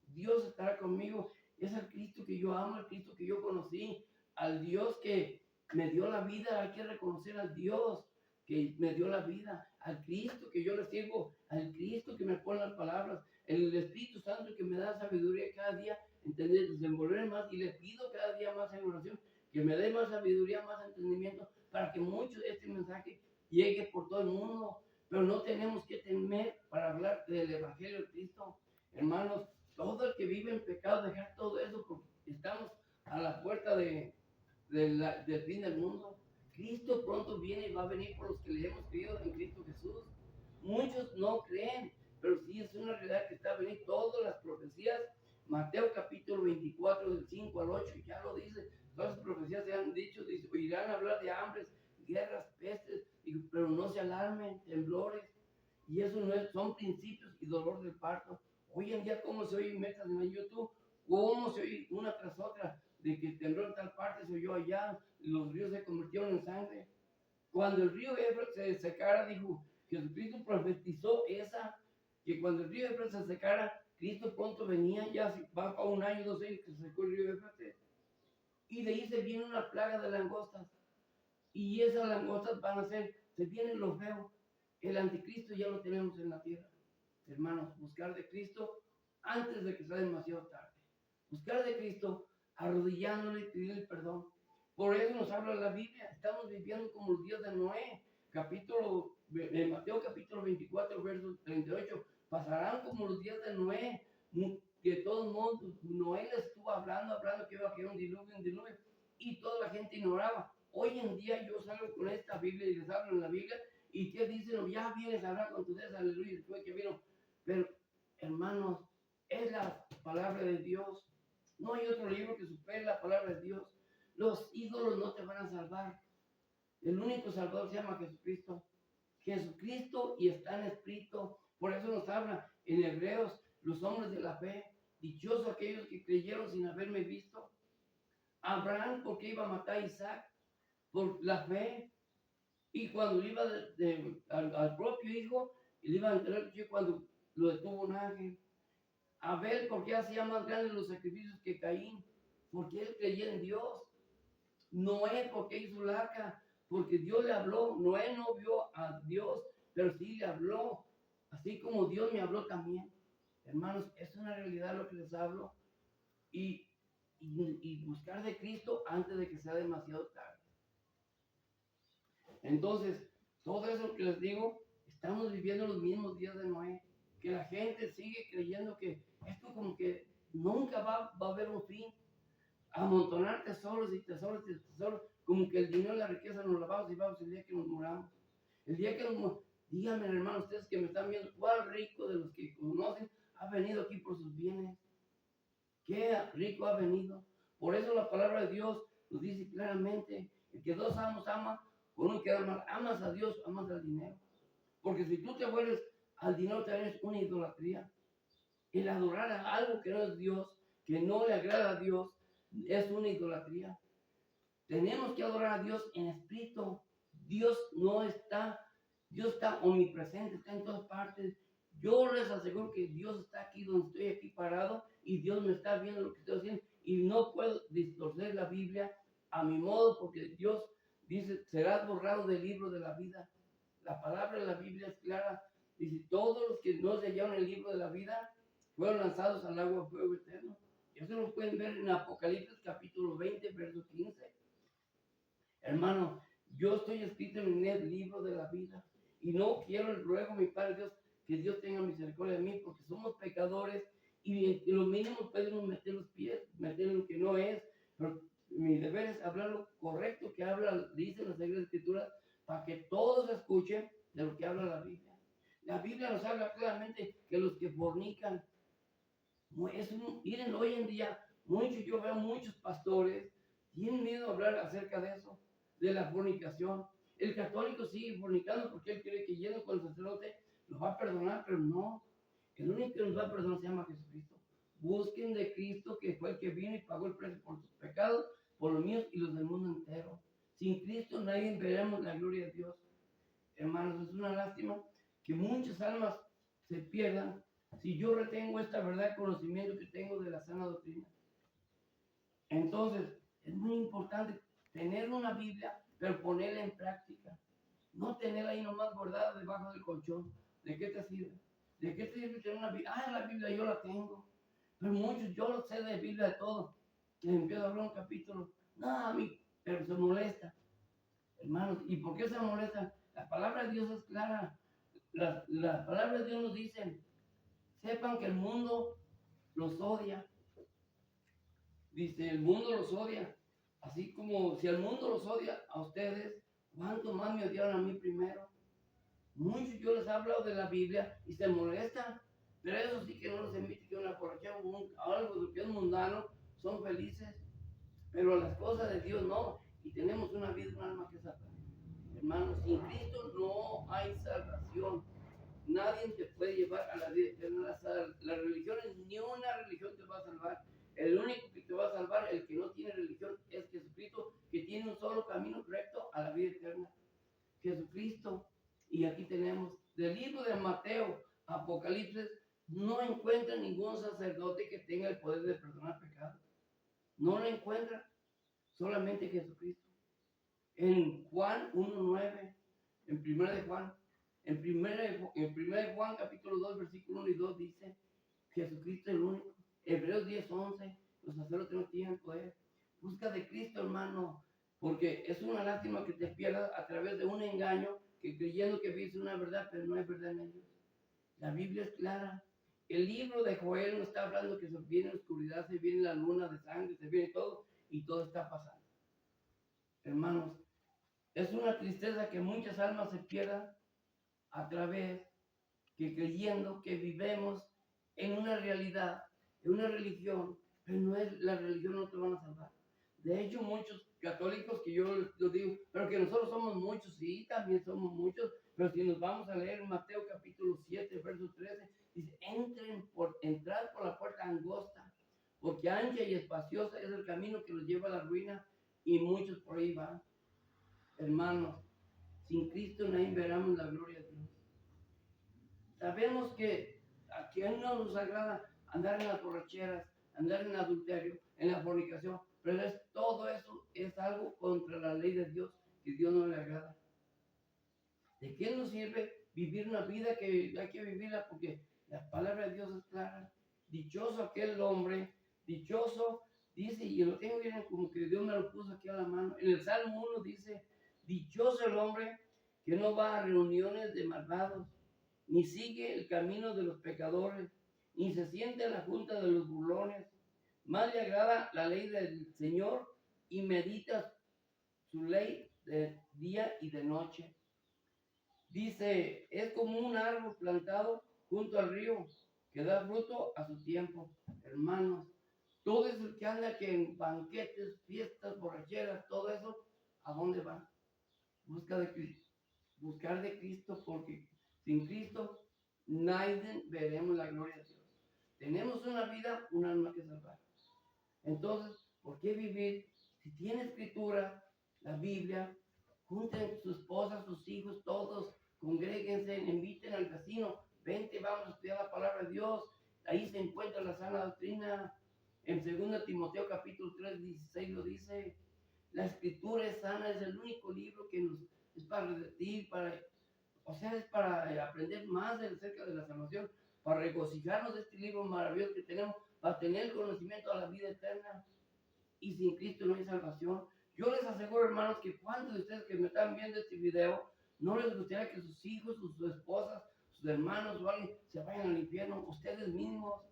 Dios estará conmigo. Es el Cristo que yo amo, el Cristo que yo conocí, al Dios que me dio la vida. Hay que reconocer al Dios que me dio la vida, al Cristo que yo le sirvo, al Cristo que me pone las palabras, el Espíritu Santo que me da sabiduría cada día, entender, desenvolver más, y le pido cada día más en oración que me dé más sabiduría, más entendimiento, para que mucho de este mensaje llegue por todo el mundo. Pero no tenemos que temer para hablar del Evangelio de Cristo, hermanos. Todo el que vive en pecado, dejar todo eso, porque estamos a la puerta del fin del mundo. Cristo pronto viene y va a venir por los que le hemos creído en Cristo Jesús. Muchos no creen, pero sí es una realidad que está a venir. Todas las profecías, Mateo capítulo 24, del 5 al 8, ya lo dice. Todas las profecías se han dicho, dice, oirán hablar de hambres, guerras, pestes, pero no se alarmen, temblores. Y eso no es, son principios y dolor del parto. Hoy en día, ¿cómo se oye metas en YouTube? ¿Cómo se oye una tras otra? De que tembló en tal parte, se oyó allá, los ríos se convirtieron en sangre. Cuando el río Éufrates se secara, dijo, Jesucristo profetizó que cuando el río Éufrates se secara, Cristo pronto venía, ya va para 1 año, 2 años que se secó el río Éufrates. Y de ahí se viene una plaga de langostas. Y esas langostas van a ser, se viene lo feo. El anticristo ya lo tenemos en la tierra. Hermanos, buscar de Cristo antes de que sea demasiado tarde. Buscar de Cristo arrodillándole y pedirle perdón. Por eso nos habla la Biblia. Estamos viviendo como los días de Noé. En Mateo capítulo 24, verso 38. Pasarán como los días de Noé. Que todo el mundo, Noé les estuvo hablando que iba a caer un diluvio. Y toda la gente ignoraba. Hoy en día yo salgo con esta Biblia y les hablo en la Biblia. ¿Y qué dicen? Ya vienes a hablar con tu Dios, aleluya, después que vino. Pero, hermanos, es la palabra de Dios. No hay otro libro que supere la palabra de Dios. Los ídolos no te van a salvar. El único salvador se llama Jesucristo. Jesucristo y está en espíritu. Por eso nos habla en Hebreos, los hombres de la fe. Dichosos aquellos que creyeron sin haberme visto. Abraham, porque iba a matar a Isaac por la fe. Y cuando iba al propio hijo, le iba a entregar cuando lo detuvo un ángel. Abel, porque hacía más grandes los sacrificios que Caín, porque él creía en Dios. Noé, porque hizo la arca, porque Dios le habló. Noé no vio a Dios, pero sí le habló, así como Dios me habló también. Hermanos, es una realidad lo que les hablo. Y buscar de Cristo antes de que sea demasiado tarde. Entonces, todo eso que les digo, estamos viviendo los mismos días de Noé, que la gente sigue creyendo que esto como que nunca va a haber un fin. Amontonar tesoros y tesoros y tesoros, como que el dinero y la riqueza nos la vamos y vamos el día que nos muramos. El día que díganme, hermanos, ustedes que me están viendo, ¿cuál rico de los que conocen ha venido aquí por sus bienes? ¿Qué rico ha venido? Por eso la palabra de Dios nos dice claramente, el que dos amos ama, con uno que ama, amas a Dios, amas al dinero. Porque si tú te vuelves al dinero, te eres una idolatría. El adorar a algo que no es Dios, que no le agrada a Dios, es una idolatría. Tenemos que adorar a Dios en espíritu. Dios está omnipresente, está en todas partes. Yo les aseguro que Dios está aquí donde estoy aquí parado y Dios me está viendo lo que estoy haciendo y no puedo distorcer la Biblia a mi modo porque Dios dice, serás borrado del libro de la vida. La palabra de la Biblia es clara. Dice, todos los que no se hallaron en el libro de la vida fueron lanzados al agua de fuego eterno. Eso lo pueden ver en Apocalipsis capítulo 20, verso 15. Hermano, yo estoy escrito en el libro de la vida y no quiero, ruego a mi Padre Dios, que Dios tenga misericordia de mí porque somos pecadores y lo mínimo podemos meter los pies, meter lo que no es, pero mi deber es hablar lo correcto que habla, dicen las Sagradas Escrituras, para que todos escuchen de lo que habla la Biblia. La Biblia nos habla claramente que los que fornican, miren, hoy en día, yo veo muchos pastores, tienen miedo a hablar acerca de eso, de la fornicación. El católico sigue fornicando porque él cree que yendo con el sacerdote lo va a perdonar, pero no. El único que nos va a perdonar se llama Jesucristo. Busquen de Cristo, que fue el que vino y pagó el precio por sus pecados, por los míos y los del mundo entero. Sin Cristo nadie veremos la gloria de Dios. Hermanos, es una lástima que muchas almas se pierdan si yo retengo esta verdad y conocimiento que tengo de la sana doctrina. Entonces, es muy importante tener una Biblia, pero ponerla en práctica. No tenerla ahí nomás guardada debajo del colchón. ¿De qué te sirve? ¿De qué te sirve tener una Biblia? Ah, la Biblia yo la tengo. Pero muchos, yo lo sé de Biblia de todo. Que empiezo a hablar un capítulo. No, a mí, pero se molesta. Hermanos, ¿y por qué se molestan? La palabra de Dios es clara. La palabra de Dios nos dice, sepan que el mundo los odia. Dice, el mundo los odia. Así como si el mundo los odia a ustedes, ¿cuánto más me odiaron a mí primero? Muchos yo les he hablado de la Biblia y se molestan. Pero eso sí que no les emite que una borrachera o algo de lo que es mundano, son felices. Pero las cosas de Dios no. Y tenemos una vida, un alma que salva. Hermanos, sin Cristo no hay salvación. Nadie te puede llevar a la vida eterna. Las religiones, ni una religión te va a salvar. El único que te va a salvar, el que no tiene religión, es Jesucristo, que tiene un solo camino recto a la vida eterna. Jesucristo. Y aquí tenemos del libro de Mateo, Apocalipsis, no encuentra ningún sacerdote que tenga el poder de perdonar pecados. No lo encuentra, solamente Jesucristo. En Juan 1:9, en primera de Juan, en primera de Juan capítulo 2, versículo 1 y 2 dice, Jesucristo es el único. Hebreos 10:11, los sacerdotes no tienen poder. Busca de Cristo, hermano, porque es una lástima que te pierdas a través de un engaño, que creyendo que dice una verdad, pero no hay verdad en ellos. La Biblia es clara. El libro de Joel nos está hablando que se viene la oscuridad, se viene la luna de sangre, se viene todo, y todo está pasando. Hermanos, es una tristeza que muchas almas se pierdan a través que creyendo que vivemos en una realidad, en una religión, pero no es la religión, no te van a salvar. De hecho, muchos católicos que yo digo, pero que nosotros somos muchos, sí, también somos muchos, pero si nos vamos a leer Mateo capítulo 7, verso 13, dice, entrad por la puerta angosta, porque ancha y espaciosa es el camino que los lleva a la ruina, y muchos por ahí van. Hermanos, sin Cristo nadie veremos la gloria de Dios. Sabemos que a quien no nos agrada andar en las borracheras, andar en el adulterio, en la fornicación, pero todo eso es algo contra la ley de Dios, que Dios no le agrada. ¿De qué nos sirve vivir una vida que hay que vivirla? Porque la palabra de Dios es clara. Dichoso aquel hombre, dichoso, dice, y lo tengo bien como que Dios me lo puso aquí a la mano. En el Salmo 1 dice, dichoso el hombre que no va a reuniones de malvados, ni sigue el camino de los pecadores, ni se siente en la junta de los burlones. Más le agrada la ley del Señor y medita su ley de día y de noche. Dice, es como un árbol plantado junto al río que da fruto a su tiempo. Hermanos, todo eso que anda que en banquetes, fiestas, borracheras, todo eso, ¿a dónde va? Buscar de Cristo, porque sin Cristo nadie veremos la gloria de Dios. Tenemos una vida, un alma que salvar. Entonces, ¿por qué vivir? Si tiene escritura, la Biblia, junten su esposa, sus hijos, todos, congréguense, inviten al vecino, vente, vamos a estudiar la palabra de Dios. Ahí se encuentra la sana doctrina. En 2 Timoteo capítulo 3, 16 lo dice. La escritura es sana, es el único libro que nos es para redetir, es para aprender más acerca de la salvación, para regocijarnos de este libro maravilloso que tenemos, para tener el conocimiento a la vida eterna. Y sin Cristo no hay salvación. Yo les aseguro, hermanos, que cuántos de ustedes que me están viendo este video, no les gustaría que sus hijos, sus esposas, sus hermanos o alguien se vayan al infierno, ustedes mismos.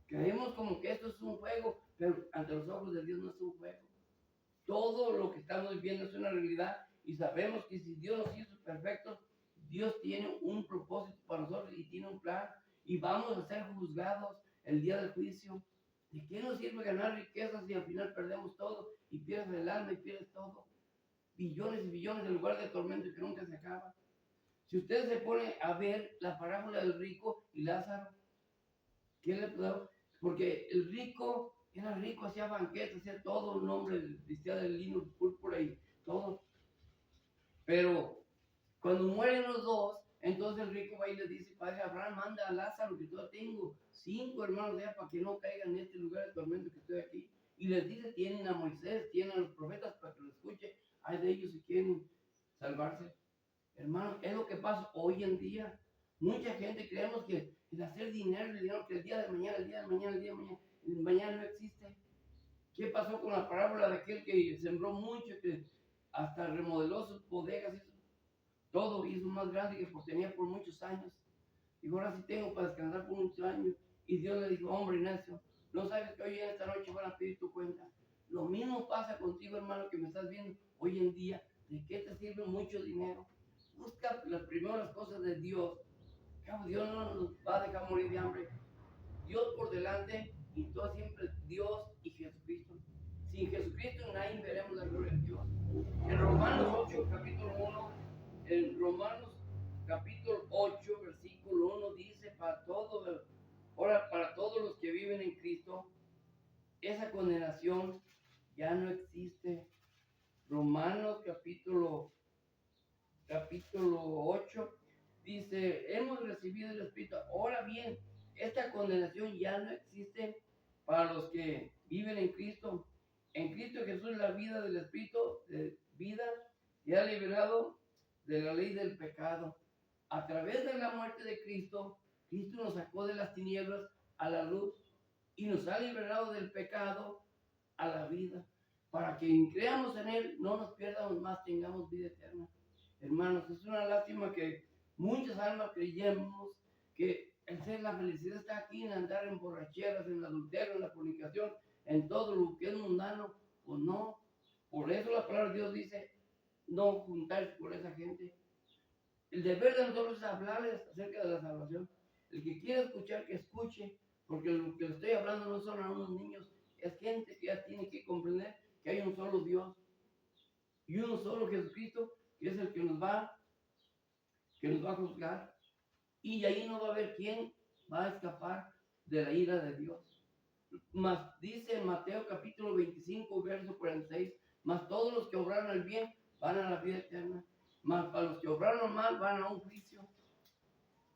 Creemos como que esto es un juego, pero ante los ojos de Dios no es un juego. todo lo que estamos viviendo es una realidad y sabemos que si Dios nos hizo perfectos, Dios tiene un propósito para nosotros y tiene un plan y vamos a ser juzgados el día del juicio. ¿De qué nos sirve ganar riquezas si al final perdemos todo y pierdes el alma y pierdes todo? Billones y billones en lugar de tormento que nunca se acaba. Si usted se pone a ver la parábola del rico y Lázaro, ¿qué le pasó? Porque el rico era rico, hacía banquetes, hacía todo, un hombre vestía de lino, púrpura y todo. Pero cuando mueren los dos, entonces el rico va y le dice, Padre Abraham, manda a Lázaro, que yo tengo 5 hermanos ya para que no caigan en este lugar de tormento que estoy aquí. Y les dice, tienen a Moisés, tienen a los profetas para que lo escuche. Hay de ellos si quieren salvarse. Hermano, es lo que pasa hoy en día. Mucha gente creemos que el hacer dinero, el dinero, que el día de mañana, el día de mañana, el día de mañana, el mañana no existe. ¿Qué pasó con la parábola de aquel que sembró mucho, que hasta remodeló sus bodegas, hizo todo, hizo más grande que tenía por muchos años? Dijo, ahora sí tengo para descansar por muchos años. Y Dios le dijo, hombre necio, no sabes que hoy en esta noche van a pedir tu cuenta. Lo mismo pasa contigo, hermano, que me estás viendo hoy en día. ¿De qué te sirve mucho dinero? Busca las primeras cosas de Dios. Dios no nos va a dejar morir de hambre. Dios por delante y todo siempre Dios y Jesucristo. Sin Jesucristo nadie veremos la gloria de Dios. En Romanos 8, capítulo 1, en Romanos capítulo 8, versículo 1 dice, ahora para todos los que viven en Cristo, esa condenación ya no existe. Romanos capítulo 8 dice, hemos recibido el Espíritu. Ahora bien, esta condenación ya no existe para los que viven en Cristo. En Cristo Jesús la vida del Espíritu de vida ya ha liberado de la ley del pecado. A través de la muerte de Cristo, Cristo nos sacó de las tinieblas a la luz y nos ha liberado del pecado a la vida. Para que creamos en Él, no nos pierdamos más, tengamos vida eterna. Hermanos, es una lástima que muchas almas creyemos que el ser la felicidad está aquí en andar en borracheras, en el adulterio, en la fornicación, en todo lo que es mundano, o no. Por eso la palabra de Dios dice, no juntarse con esa gente. El deber de nosotros es hablarles acerca de la salvación. El que quiera escuchar, que escuche, porque lo que le estoy hablando no son a unos niños, es gente que ya tiene que comprender que hay un solo Dios y uno solo Jesucristo, que es el que nos va a juzgar. Y ahí no va a haber quien va a escapar de la ira de Dios. Mas dice en Mateo capítulo 25, verso 46, mas todos los que obraron el bien van a la vida eterna, mas para los que obraron mal van a un juicio,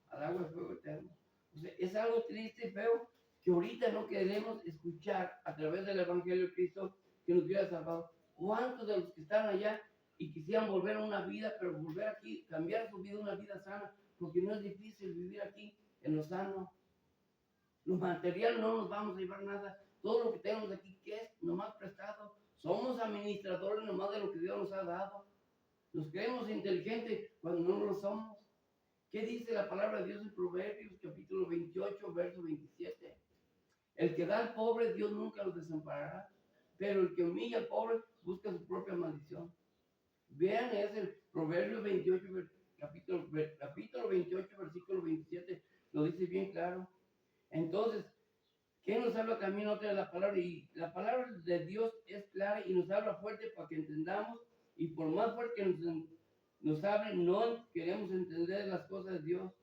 al agua de fuego eterno. O sea, es algo triste y feo que ahorita no queremos escuchar a través del Evangelio de Cristo que nos hubiera salvado. ¿Cuántos de los que están allá y quisieran volver a una vida, pero volver aquí, cambiar su vida a una vida sana? Porque no es difícil vivir aquí en lo sano. Lo material no nos vamos a llevar nada. Todo lo que tenemos aquí, ¿qué es? Nomás prestado. Somos administradores nomás de lo que Dios nos ha dado. Nos creemos inteligentes cuando no lo somos. ¿Qué dice la palabra de Dios en Proverbios capítulo 28, verso 27? El que da al pobre, Dios nunca lo desamparará, pero el que humilla al pobre busca su propia maldición. Vean, es el Proverbios 28, capítulo 28, versículo 27, lo dice bien claro. Entonces, ¿qué nos habla también otra de la palabra? Y la palabra de Dios es clara y nos habla fuerte para que entendamos, y por más fuerte que nos hable, no queremos entender las cosas de Dios.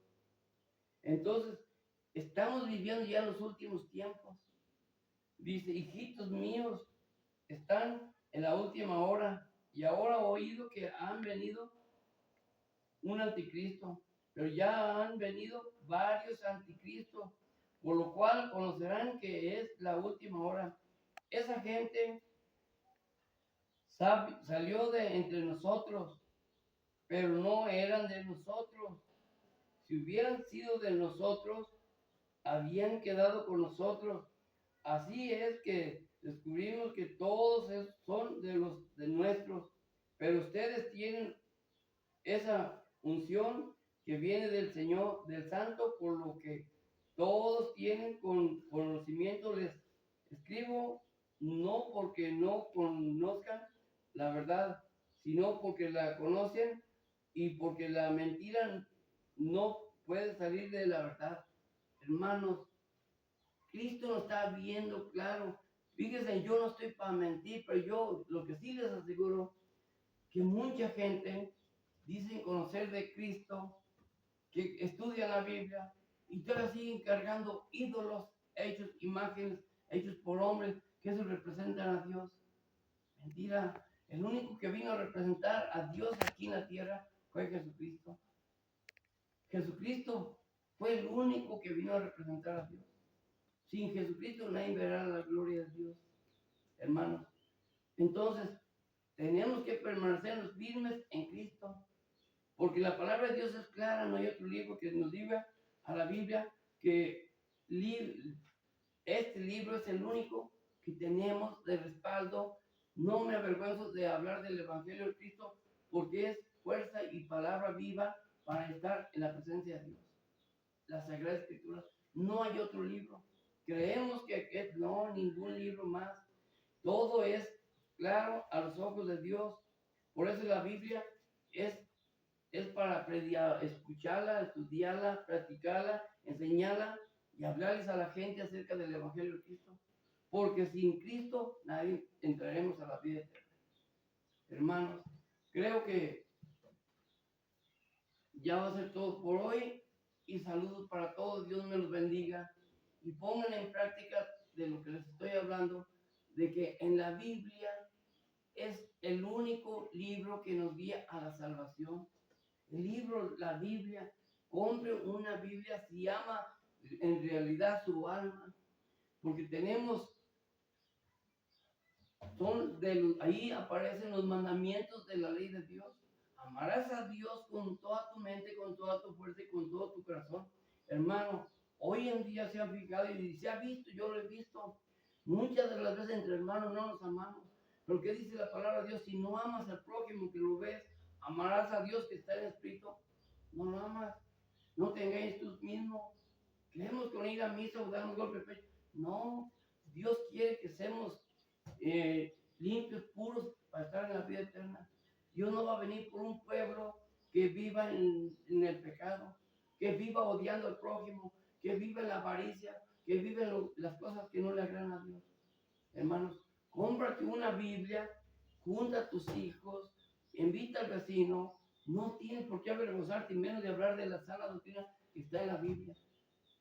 Entonces, estamos viviendo ya en los últimos tiempos. Dice, hijitos míos, están en la última hora y ahora he oído que han venido un anticristo, pero ya han venido varios anticristos, por lo cual conocerán que es la última hora. Esa gente salió de entre nosotros, pero no eran de nosotros. Si hubieran sido de nosotros, habían quedado con nosotros. Así es que descubrimos que todos son de nuestros, pero ustedes tienen esa unción que viene del Señor, del Santo, por lo que todos tienen conocimiento. Les escribo no porque no conozcan, la verdad, sino porque la conocen y porque la mentira no puede salir de la verdad. Hermanos, Cristo nos está viendo claro. Fíjense, yo no estoy para mentir, pero yo lo que sí les aseguro, que mucha gente dice conocer de Cristo, que estudia la Biblia y todavía siguen cargando ídolos hechos, imágenes hechos por hombres, que eso representan a Dios. Mentira. El único que vino a representar a Dios aquí en la tierra fue Jesucristo. Jesucristo fue el único que vino a representar a Dios. Sin Jesucristo nadie verá la gloria de Dios, hermanos. Entonces, tenemos que permanecer firmes en Cristo, porque la palabra de Dios es clara. No hay otro libro que nos diga a la Biblia que este libro es el único que tenemos de respaldo. No me avergüenzo de hablar del Evangelio de Cristo, porque es fuerza y palabra viva para estar en la presencia de Dios. La Sagrada Escritura, no hay otro libro. Creemos que no, ningún libro más. Todo es claro a los ojos de Dios. Por eso la Biblia es para escucharla, estudiarla, practicarla, enseñarla y hablarles a la gente acerca del Evangelio de Cristo. Porque sin Cristo nadie entraremos a la vida eterna. Hermanos, creo que ya va a ser todo por hoy y saludos para todos. Dios me los bendiga y pongan en práctica de lo que les estoy hablando, de que en la Biblia es el único libro que nos guía a la salvación. El libro, la Biblia, compre una Biblia si ama en realidad su alma, porque tenemos, ahí aparecen los mandamientos de la ley de Dios. Amarás a Dios con toda tu mente, con toda tu fuerza y con todo tu corazón. Hermano, hoy en día se han fijado y se ha visto, yo lo he visto, muchas de las veces entre hermanos no nos amamos. Pero ¿qué dice la palabra de Dios? Si no amas al prójimo que lo ves, amarás a Dios que está en el Espíritu. No lo amas, no te engañes tú mismo. Creemos con ir a misa o darnos golpe de pecho. No, Dios quiere que seamos limpios, puros para estar en la vida eterna. Dios no va a venir por un pueblo que viva en el pecado, que viva odiando al prójimo, que viva en la avaricia, que viva en las cosas que no le agradan a Dios. Hermanos, cómprate una Biblia, junta a tus hijos, invita al vecino. No tienes por qué avergonzarte, menos de hablar de la sana doctrina que está en la Biblia.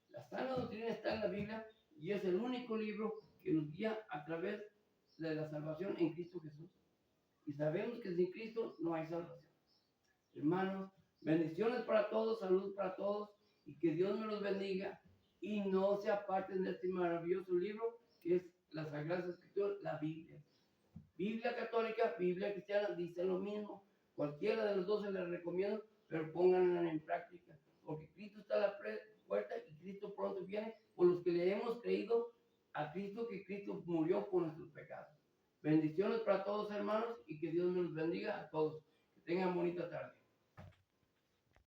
La sana doctrina está en la Biblia y es el único libro que nos guía a través de la salvación en Cristo Jesús. Y sabemos que sin Cristo no hay salvación. Hermanos, bendiciones para todos, salud para todos y que Dios me los bendiga y no se aparten de este maravilloso libro que es la Sagrada Escritura, la Biblia. Biblia católica, Biblia cristiana, dicen lo mismo. Cualquiera de los dos se les recomiendo, pero pónganla en práctica, porque Cristo está a la puerta y Cristo pronto viene por los que le hemos creído a Cristo, que Cristo murió por nuestros pecados. Bendiciones para todos, hermanos, y que Dios nos bendiga a todos. Que tengan bonita tarde.